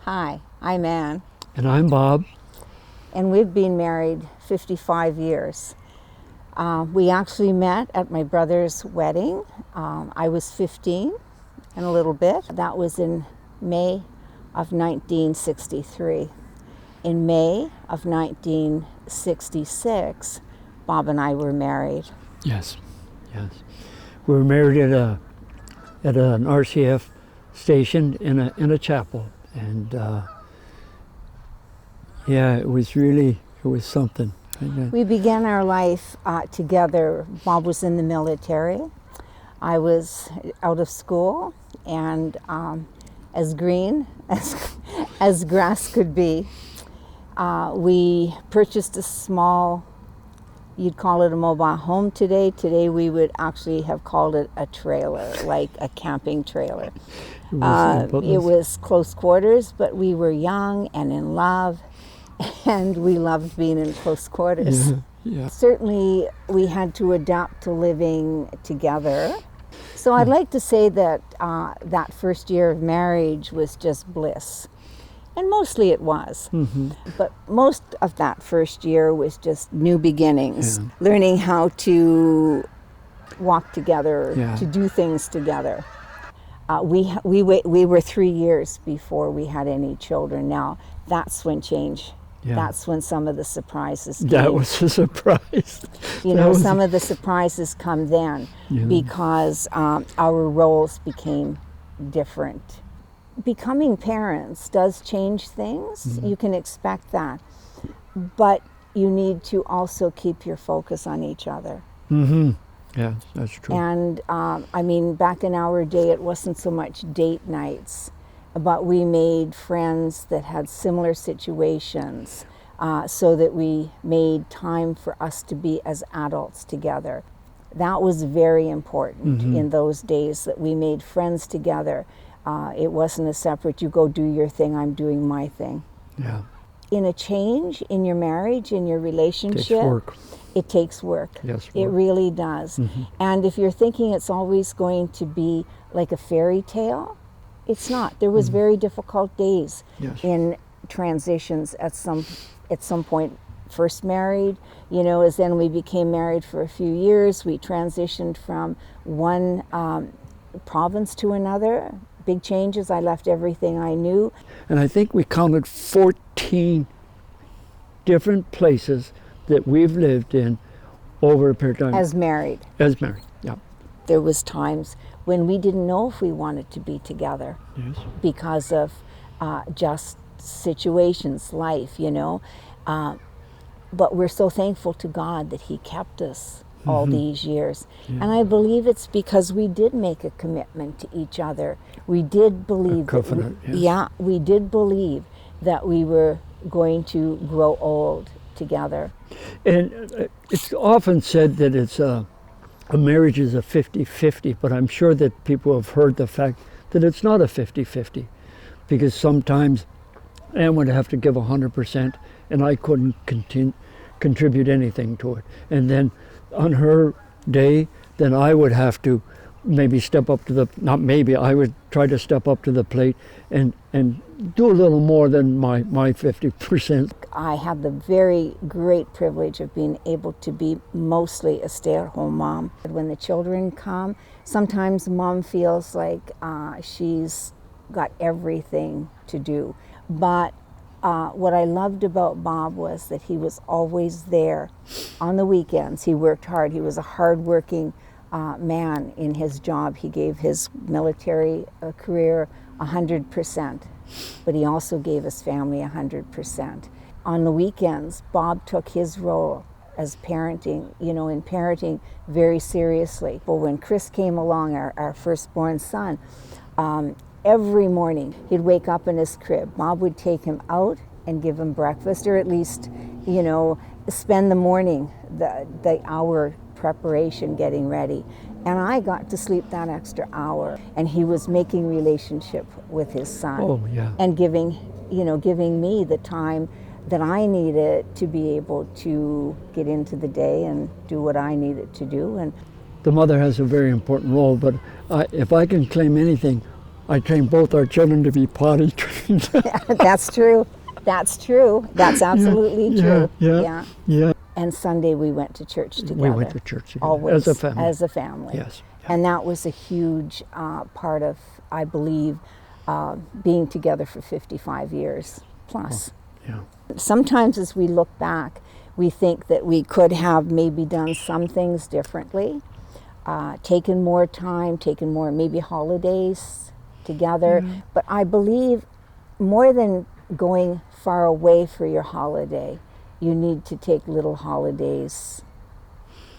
Hi, I'm Ann, And I'm Bob. and we've been married 55 years. We actually met at my brother's wedding. I was 15 and a little bit. That was in May of 1963. In May of 1966, Bob and I were married. Yes. We were married at an RCF station in a chapel, and it was something. We began our life together. Bob was in the military. I was out of school and as green as grass could be. We purchased a small, you'd call it a mobile home today. Today we would actually have called it a trailer, like a camping trailer. It was close quarters, but we were young and in love, and we loved being in close quarters. Yeah. Certainly we had to adapt to living together. So I'd like to say that that first year of marriage was just bliss. And mostly it was. Mm-hmm. But most of that first year was just new beginnings, Yeah. learning how to walk together, Yeah. to do things together. We were 3 years before we had any children. Now, that's when change. Yeah. That's when some of the surprises came. That was a surprise. Some of the surprises come then because our roles became different. Becoming parents does change things. Mm-hmm. You can expect that. But you need to also keep your focus on each other. Mm-hmm. Yeah, that's true. And back in our day, it wasn't so much date nights, but we made friends that had similar situations so that we made time for us to be as adults together. That was very important in those days, that we made friends together. It wasn't a separate, you go do your thing, I'm doing my thing. Yeah. In a change in your marriage, in your relationship, Takes work. it takes work. Yes, It work. really does. And if you're thinking it's always going to be like a fairy tale, it's not. There was very difficult days Yes. in transitions at some point. First married, as then we became married for a few years, we transitioned from one province to another. Big changes. I left everything I knew. And I think we counted 14 different places that we've lived in over a period of time. As married. As married, yeah. There was times when we didn't know if we wanted to be together Yes. because of just situations, life, but we're so thankful to God that He kept us all these years. Yeah. And I believe it's because we did make a commitment to each other. We did believe covenant, that yes. we did believe that we were going to grow old together. And it's often said that it's a marriage is a 50-50, but I'm sure that people have heard the fact that it's not a 50-50, because sometimes Anne would have to give 100% and I couldn't contribute anything to it. And then on her day, then I would have to maybe step up to I would try to step up to the plate and do a little more than my 50%. I had the very great privilege of being able to be mostly a stay-at-home mom. When the children come, sometimes mom feels like she's got everything to do. But what I loved about Bob was that he was always there on the weekends. He worked hard. He was a hard-working man in his job. He gave his military career 100%, but he also gave his family 100%. On the weekends, Bob took his role as parenting, in parenting very seriously. But when Chris came along, our firstborn son, every morning he'd wake up in his crib. Bob would take him out and give him breakfast, or at least, spend the morning, the hour preparation, getting ready. And I got to sleep that extra hour. And he was making relationship with his son. Oh, yeah. And giving me the time that I needed to be able to get into the day and do what I needed to do. And The mother has a very important role, but if I can claim anything, I trained both our children to be potty trained. That's true. That's true. That's absolutely true. Yeah. And Sunday we went to church together. We went to church together Always, as a family. As a family. Yes. Yeah. And that was a huge part of, I believe, being together for 55 years plus. Yeah. Sometimes as we look back, we think that we could have maybe done some things differently, taken more time, taken more maybe holidays together. But I believe more than going far away for your holiday, you need to take little holidays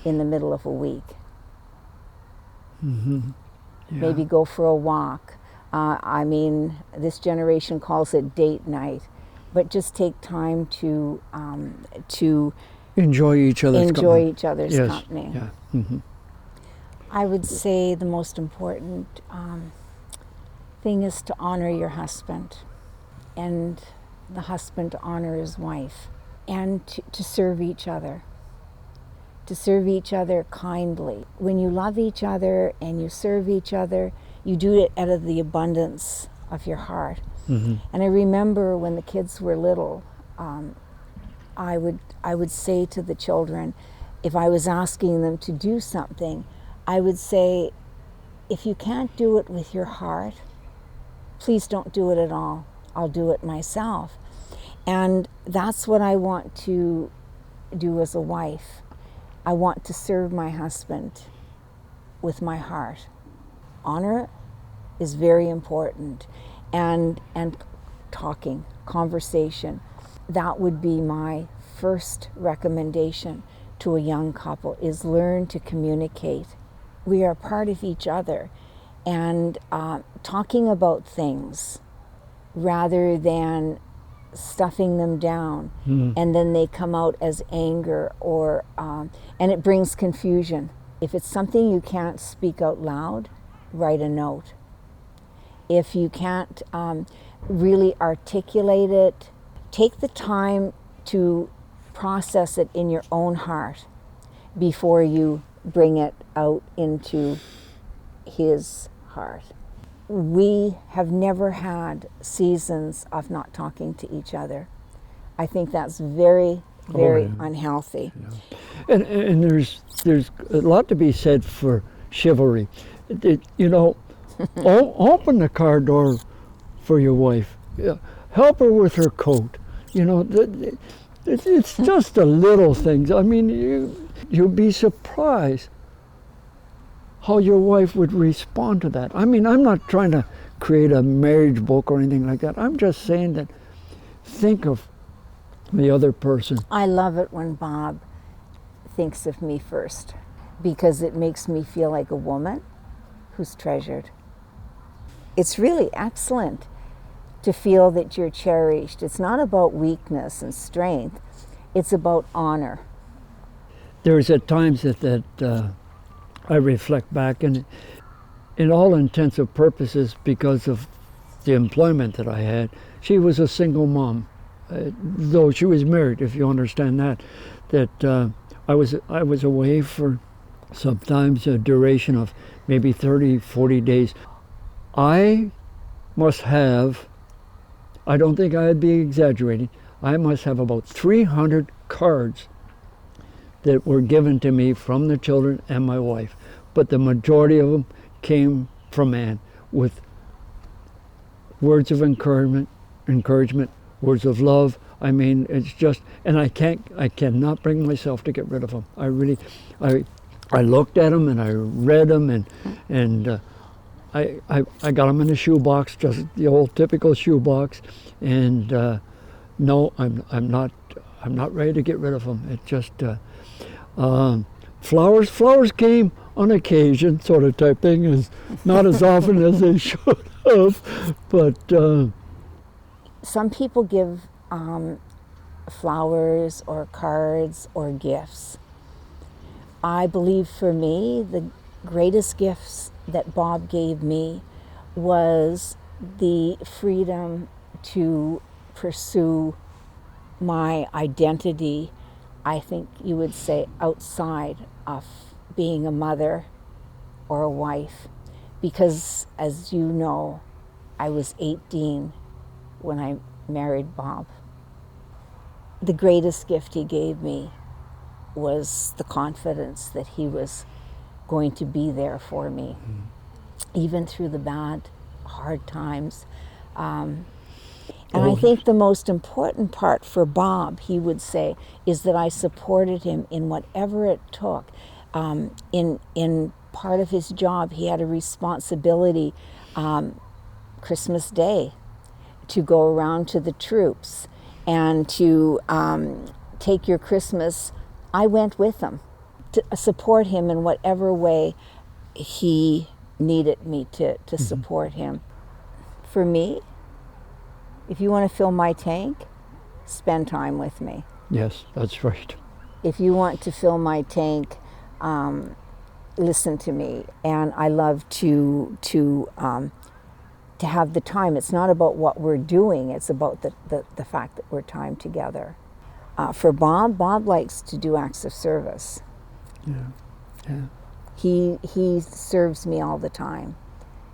in the middle of a week. Yeah. Maybe go for a walk. I mean, this generation calls it date night, but just take time to Enjoy each other's company. Yes. company. Yeah. I would say the most important thing is to honor your husband, and the husband to honor his wife, and to serve each other. To serve each other kindly. When you love each other and you serve each other, you do it out of the abundance of your heart. And I remember when the kids were little, I would say to the children, if I was asking them to do something, I would say, if you can't do it with your heart, please don't do it at all. I'll do it myself. And that's what I want to do as a wife. I want to serve my husband with my heart. Honor is very important. And talking, conversation. That would be my first recommendation to a young couple, is learn to communicate. We are part of each other, and talking about things rather than stuffing them down, and then they come out as anger, or and it brings confusion. If it's something you can't speak out loud, write a note. If you can't really articulate it, take the time to process it in your own heart before you bring it out into his heart. We have never had seasons of not talking to each other. I think that's very, very unhealthy. Yeah. And there's a lot to be said for chivalry. Open the car door for your wife. Help her with her coat. It's just the little things. I mean, you'll be surprised how your wife would respond to that. I mean, I'm not trying to create a marriage book or anything like that. I'm just saying that think of the other person. I love it when Bob thinks of me first, because it makes me feel like a woman who's treasured. It's really excellent to feel that you're cherished. It's not about weakness and strength. It's about honor. There's at times that I reflect back, and in all intents and purposes, because of the employment that I had, she was a single mom, though she was married, if you understand that I was away for sometimes a duration of maybe 30, 40 days. I must have, I don't think I'd be exaggerating, I must have about 300 cards that were given to me from the children and my wife. But the majority of them came from Anne, with words of encouragement, words of love. I mean, it's just, and I cannot bring myself to get rid of them. I looked at them and I read them, and I got them in a shoebox, just the old typical shoebox, and no, I'm not ready to get rid of them. It just flowers came on occasion, sort of type thing, is not as often as they should have, but some people give flowers or cards or gifts. I believe for me, the greatest gifts that Bob gave me was the freedom to pursue my identity, I think you would say, outside of being a mother or a wife. Because, as you know, I was 18 when I married Bob. The greatest gift he gave me was the confidence that he was going to be there for me, even through the bad, hard times. And I think the most important part for Bob, he would say, is that I supported him in whatever it took. In part of his job, he had a responsibility Christmas Day to go around to the troops and to take your Christmas. I went with him to support him in whatever way he needed me to support him. For me, if you want to fill my tank, spend time with me. Yes, that's right. If you want to fill my tank, listen to me. And I love to have the time. It's not about what we're doing, it's about the fact that we're time together. For Bob likes to do acts of service. Yeah. He serves me all the time.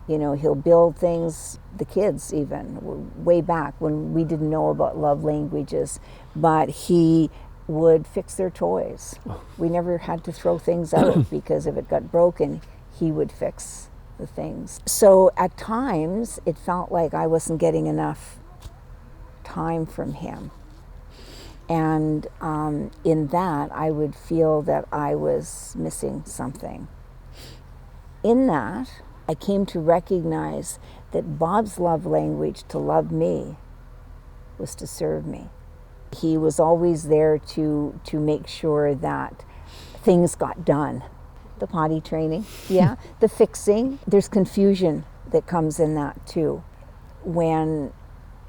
You know, he'll build things, the kids even, way back when we didn't know about love languages, but he would fix their toys. We never had to throw things out because if it got broken, he would fix the things. So at times, it felt like I wasn't getting enough time from him. And in that, I would feel that I was missing something. In that, I came to recognize that Bob's love language to love me was to serve me. He was always there to make sure that things got done. The potty training, yeah, the fixing. There's confusion that comes in that too. When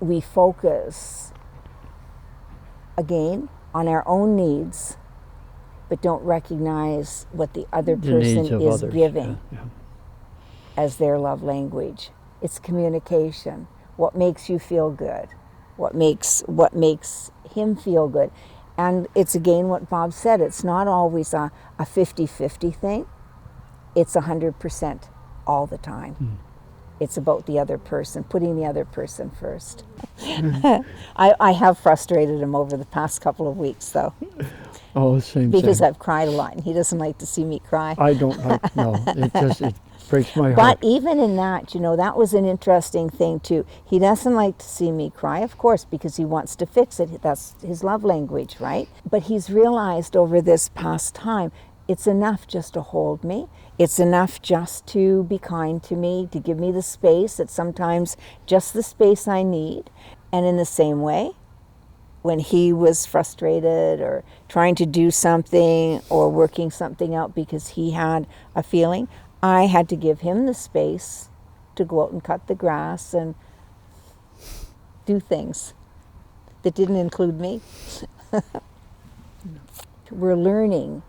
we focus, again, on our own needs, but don't recognize what the other person is giving. Yeah. As their love language. It's communication. What makes you feel good? What makes him feel good? And it's again what Bob said, it's not always a 50-50 thing. It's 100% all the time. It's about the other person, putting the other person first. I have frustrated him over the past couple of weeks though. Oh, same. Because I've cried a lot and he doesn't like to see me cry. I don't like, no, it breaks my heart. But even in that, you know, that was an interesting thing too. He doesn't like to see me cry, of course, because he wants to fix it. That's his love language, right? But he's realized over this past time, it's enough just to hold me. It's enough just to be kind to me, to give me the space. It's sometimes just the space I need. And in the same way, when he was frustrated or trying to do something or working something out because he had a feeling, I had to give him the space to go out and cut the grass and do things that didn't include me. We're learning,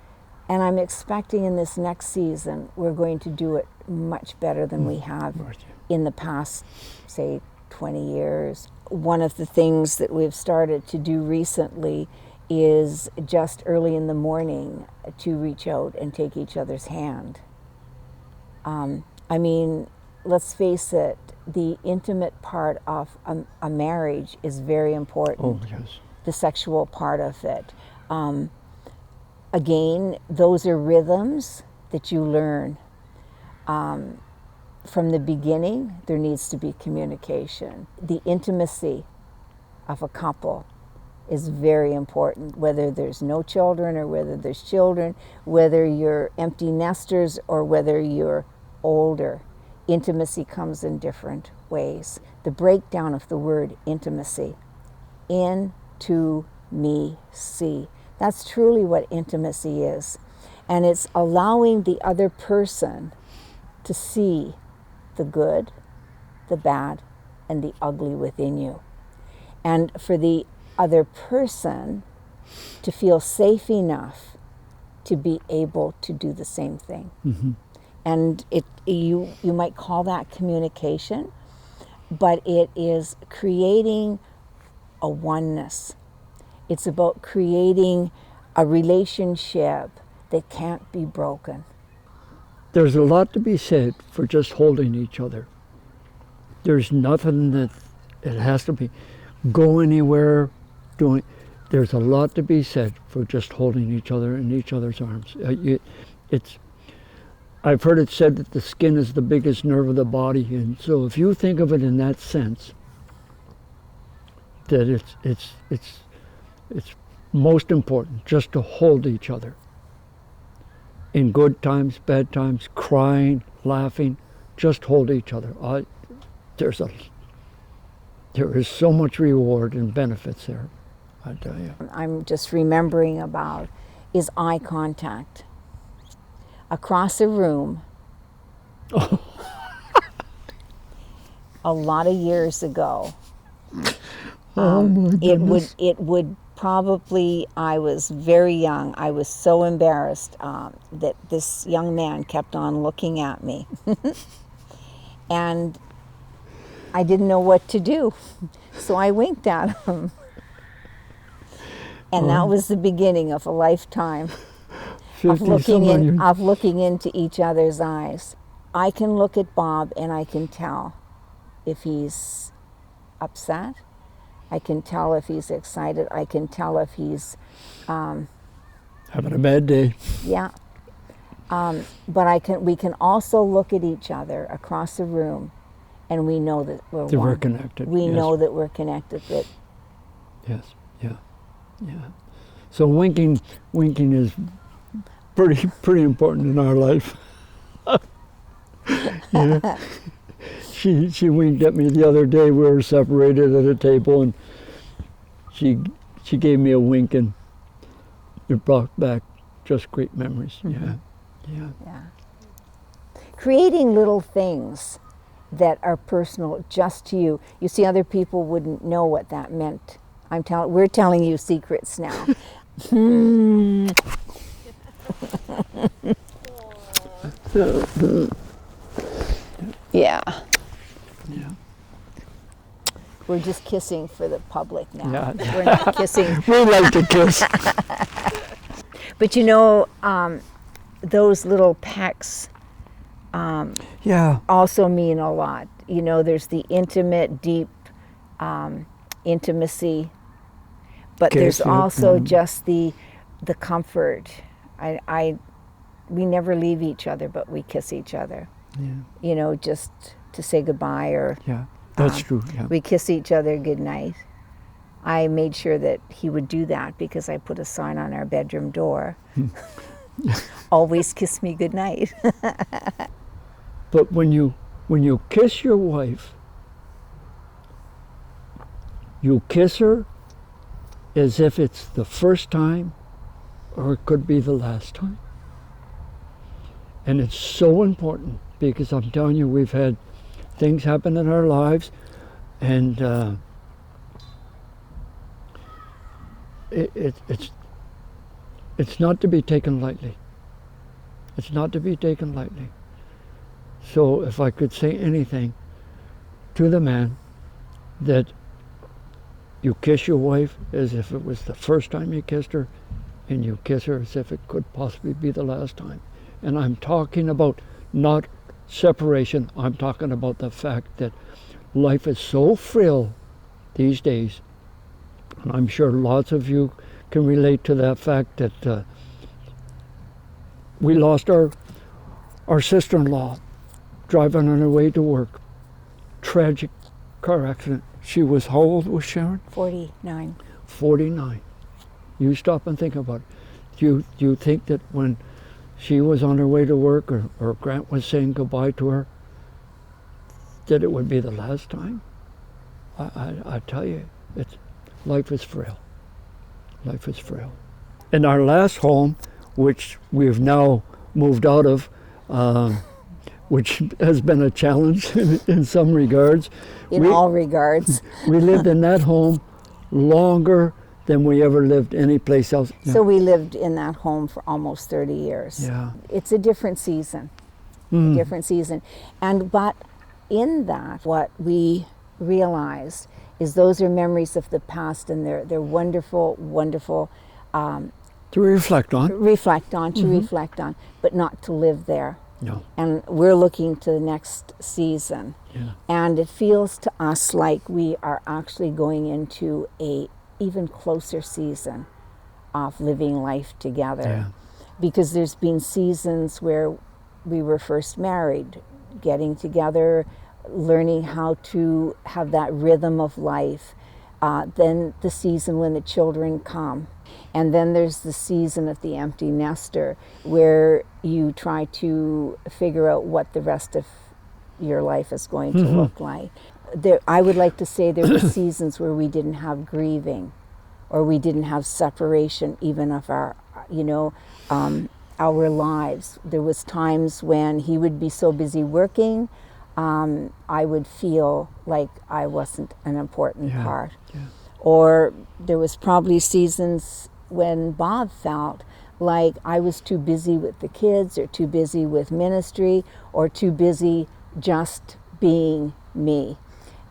and I'm expecting in this next season we're going to do it much better than we have in the past, say, 20 years. One of the things that we've started to do recently is just early in the morning to reach out and take each other's hand. I mean, let's face it, the intimate part of a marriage is very important. Oh, yes. The sexual part of it. Again, those are rhythms that you learn. From the beginning, there needs to be communication. The intimacy of a couple is very important, whether there's no children or whether there's children, whether you're empty nesters or whether you're older. Intimacy comes in different ways. The breakdown of the word intimacy, into me see. That's truly what intimacy is. And it's allowing the other person to see the good, the bad, and the ugly within you. And for the other person to feel safe enough to be able to do the same thing. Mm-hmm. And you might call that communication, but it is creating a oneness. It's about creating a relationship that can't be broken. There's a lot to be said for just holding each other. There's nothing that it has to be go anywhere, doing. There's a lot to be said for just holding each other in each other's arms. I've heard it said that the skin is the biggest nerve of the body, and so if you think of it in that sense, that it's most important just to hold each other. In good times, bad times, crying, laughing, just hold each other. There is so much reward and benefits there, I tell you. I'm just remembering about is eye contact. Across a room, a lot of years ago, it would probably, I was very young, I was so embarrassed that this young man kept on looking at me. And I didn't know what to do, so I winked at him. And that was the beginning of a lifetime of looking into each other's eyes. I can look at Bob and I can tell if he's upset. I can tell if he's excited. I can tell if he's having a bad day. Yeah. But we can also look at each other across the room, and we know that we're one. We're connected. We know that we're connected. That yes. Yeah. So winking is pretty important in our life. Yeah. She winked at me the other day. We were separated at a table, and she gave me a wink, and it brought back just great memories. Mm-hmm. Yeah. Creating little things that are personal just to you. You see, other people wouldn't know what that meant. We're telling you secrets now. Yeah. We're just kissing for the public now. Yeah. We're not kissing. We like to kiss. But you know, those little pecks also mean a lot. You know, there's the intimate, deep intimacy, but there's also just the comfort. We never leave each other, but we kiss each other. Yeah. You know, just to say goodbye, or that's true. Yeah. we kiss each other goodnight. I made sure that he would do that because I put a sign on our bedroom door. Always kiss me goodnight. But when you kiss your wife, you kiss her as if it's the first time, or it could be the last time. And it's so important, because I'm telling you, we've had things happen in our lives, and it's not to be taken lightly. It's not to be taken lightly. So if I could say anything to the man, that you kiss your wife as if it was the first time you kissed her, and you kiss her as if it could possibly be the last time. And I'm talking about not separation. I'm talking about the fact that life is so frail these days. And I'm sure lots of you can relate to that fact that we lost our sister-in-law driving on her way to work. Tragic car accident. She was, how old was Sharon? 49. 49. You stop and think about it. Do you think that when she was on her way to work, or Grant was saying goodbye to her, that it would be the last time? I tell you, life is frail. Life is frail. In our last home, which we've now moved out of, which has been a challenge in some regards. In all regards. We lived in that home longer than we ever lived any place else. So we lived in that home for almost 30 years. Yeah. It's a different season. A different season. But in that, what we realized is those are memories of the past, and they're wonderful, wonderful. To reflect on. Reflect on, but not to live there. No. And we're looking to the next season. Yeah. And it feels to us like we are actually going into a even closer season of living life together. Yeah. Because there's been seasons where we were first married, getting together, learning how to have that rhythm of life. Then the season when the children come. And then there's the season of the empty nester, where you try to figure out what the rest of your life is going to look like. I would like to say there were seasons where we didn't have grieving, or we didn't have separation even of our, our lives. There was times when he would be so busy working, I would feel like I wasn't an important part. Yeah. Or there was probably seasons when Bob felt like I was too busy with the kids, or too busy with ministry, or too busy just being me.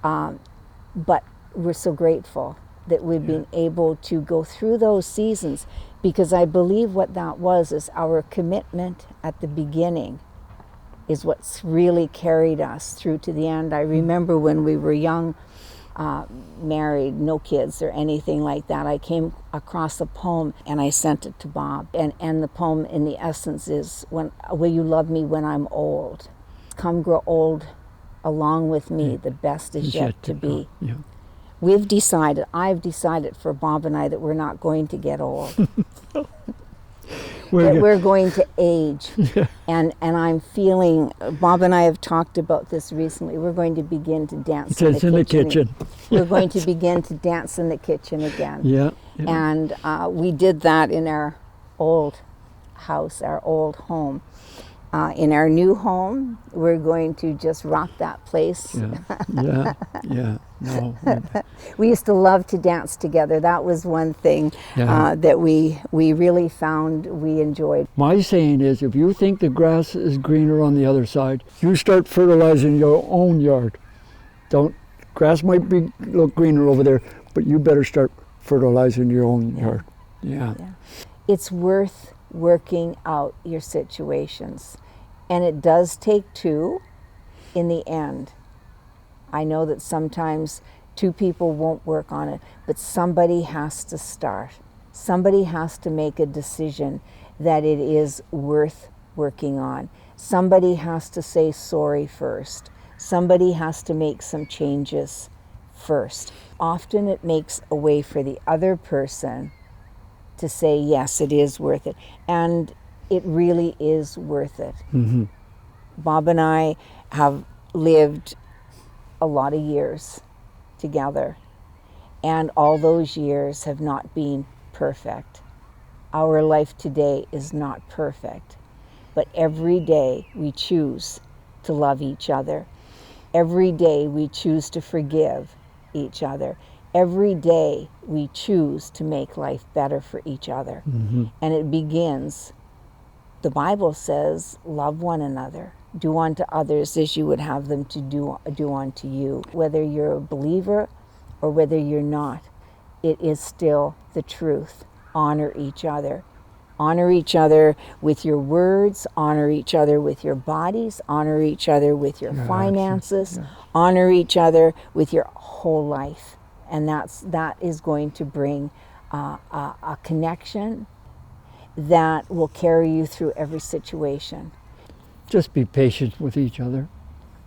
But we're so grateful that we've been able to go through those seasons, because I believe what that was is our commitment at the beginning is what's really carried us through to the end. I remember when we were young, married, no kids or anything like that, I came across a poem and I sent it to Bob. And the poem in the essence is, will you love me when I'm old? Come grow old along with me, the best is yet to be. Yeah. I've decided for Bob and I that we're not going to get old. We're going to age. And I'm feeling, Bob and I have talked about this recently, we're going to begin to dance in the kitchen. We're going to begin to dance in the kitchen again. Yeah. And we did that in our old house, our old home. In our new home, we're going to just rock that place. Yeah. No. We used to love to dance together. That was one thing that we really found we enjoyed. My saying is, if you think the grass is greener on the other side, you start fertilizing your own yard. Grass might look greener over there, but you better start fertilizing your own yard. Yeah. It's worth working out your situations. And it does take two in the end. I know that sometimes two people won't work on it, but somebody has to start. Somebody has to make a decision that it is worth working on. Somebody has to say sorry first. Somebody has to make some changes first. Often it makes a way for the other person to say, yes, it is worth it. And it really is worth it. Mm-hmm. Bob and I have lived a lot of years together, and all those years have not been perfect. Our life today is not perfect, but every day we choose to love each other. Every day we choose to forgive each other. Every day we choose to make life better for each other. Mm-hmm. And it begins, the Bible says, love one another. Do unto others as you would have them to do unto you. Whether you're a believer or whether you're not, it is still the truth. Honor each other. Honor each other with your words. Honor each other with your bodies. Honor each other with your finances. Honor each other with your whole life. And that is going to bring a connection that will carry you through every situation. Just be patient with each other.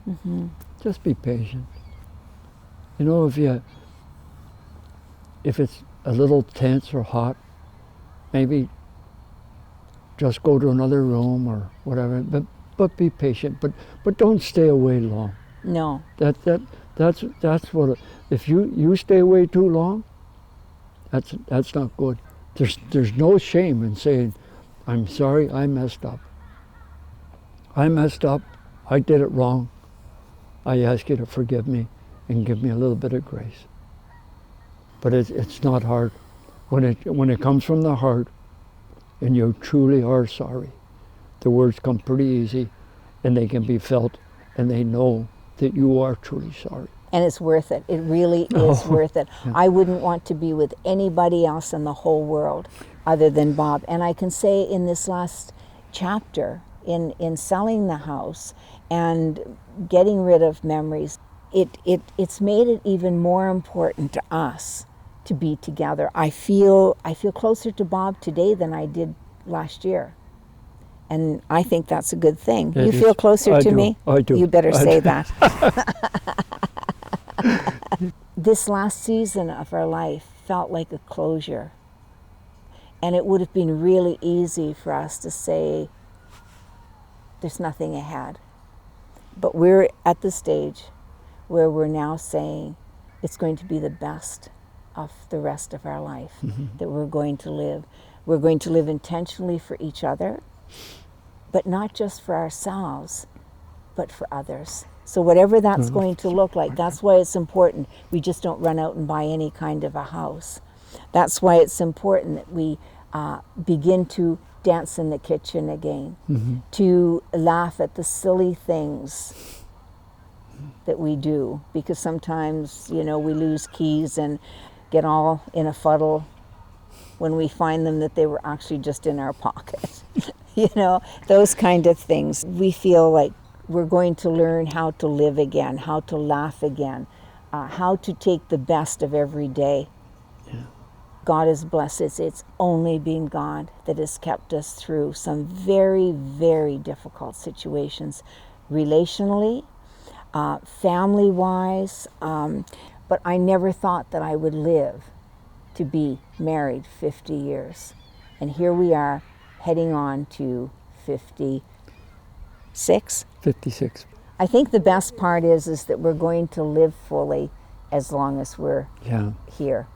Mm-hmm. Just be patient. You know, if it's a little tense or hot, maybe just go to another room or whatever. But be patient. But don't stay away long. No. That's what. If you stay away too long, that's not good. There's no shame in saying, I'm sorry, I messed up. I messed up. I did it wrong. I ask you to forgive me and give me a little bit of grace. But it's not hard. When it comes from the heart and you truly are sorry, the words come pretty easy and they can be felt and they know that you are truly sorry. And it's worth it. It really is worth it. Yeah. I wouldn't want to be with anybody else in the whole world other than Bob. And I can say in this last chapter in selling the house and getting rid of memories, it's made it even more important to us to be together. I feel closer to Bob today than I did last year. And I think that's a good thing. You feel closer to me? I do. You better say that. This last season of our life felt like a closure. And it would have been really easy for us to say, there's nothing ahead. But we're at the stage where we're now saying it's going to be the best of the rest of our life that we're going to live. We're going to live intentionally for each other, but not just for ourselves, but for others. So whatever that's going to look like, that's why it's important we just don't run out and buy any kind of a house. That's why it's important that we begin to dance in the kitchen again, to laugh at the silly things that we do, because sometimes, we lose keys and get all in a fuddle when we find them that they were actually just in our pocket. Those kind of things. We feel like we're going to learn how to live again, how to laugh again, how to take the best of every day. Yeah. God is blessed. It's only been God that has kept us through some very, very difficult situations, relationally, family-wise. But I never thought that I would live to be married 50 years. And here we are, heading on to 56. 56. I think the best part is that we're going to live fully as long as we're here.